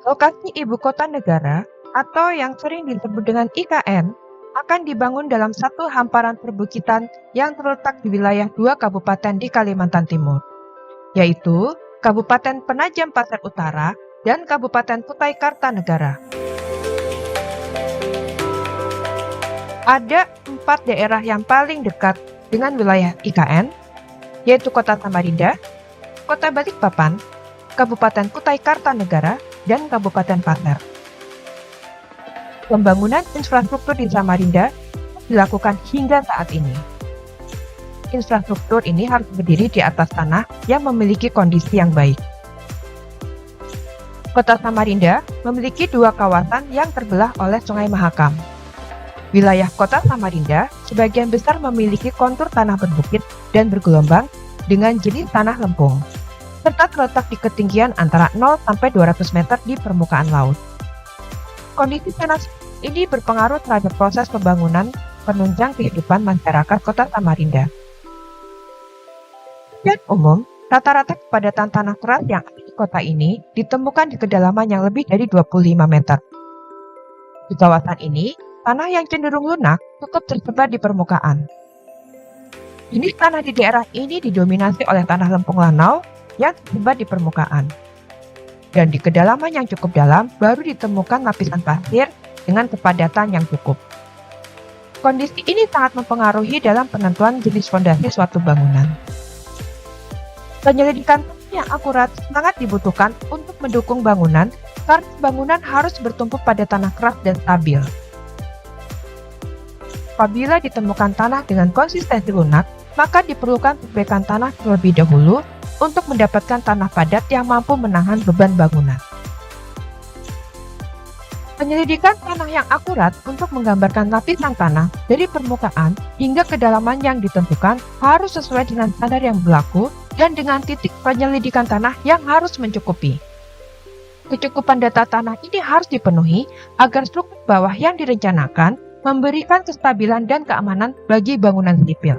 Lokasi ibu kota negara atau yang sering disebut dengan IKN akan dibangun dalam satu hamparan perbukitan yang terletak di wilayah dua kabupaten di Kalimantan Timur, yaitu Kabupaten Penajam Pasir Utara dan Kabupaten Kutai Kartanegara. Ada 4 daerah yang paling dekat dengan wilayah IKN, yaitu Kota Samarinda, Kota Balikpapan, Kabupaten Kutai Kartanegara, dan Kabupaten Pasir. Pembangunan infrastruktur di Samarinda dilakukan hingga saat ini. Infrastruktur ini harus berdiri di atas tanah yang memiliki kondisi yang baik. Kota Samarinda memiliki 2 kawasan yang terbelah oleh Sungai Mahakam. Wilayah Kota Samarinda sebagian besar memiliki kontur tanah berbukit dan bergelombang dengan jenis tanah lempung, serta terletak di ketinggian antara 0 sampai 200 meter di permukaan laut. Kondisi tanah ini berpengaruh terhadap proses pembangunan penunjang kehidupan masyarakat Kota Samarinda. Dan umum, rata-rata kepadatan tanah keras yang ada di kota ini ditemukan di kedalaman yang lebih dari 25 meter. Di kawasan ini, tanah yang cenderung lunak cukup tersebar di permukaan. Jenis tanah di daerah ini didominasi oleh tanah lempung lanau yang tersebar di permukaan. Dan di kedalaman yang cukup dalam baru ditemukan lapisan pasir dengan kepadatan yang cukup. Kondisi ini sangat mempengaruhi dalam penentuan jenis fondasi suatu bangunan. Penyelidikan yang akurat sangat dibutuhkan untuk mendukung bangunan karena bangunan harus bertumpu pada tanah keras dan stabil. Apabila ditemukan tanah dengan konsistensi lunak, maka diperlukan perbaikan tanah terlebih dahulu untuk mendapatkan tanah padat yang mampu menahan beban bangunan. Penyelidikan tanah yang akurat untuk menggambarkan lapisan tanah dari permukaan hingga kedalaman yang ditentukan harus sesuai dengan standar yang berlaku dan dengan titik penyelidikan tanah yang harus mencukupi. Kecukupan data tanah ini harus dipenuhi agar struktur bawah yang direncanakan memberikan kestabilan dan keamanan bagi bangunan sipil.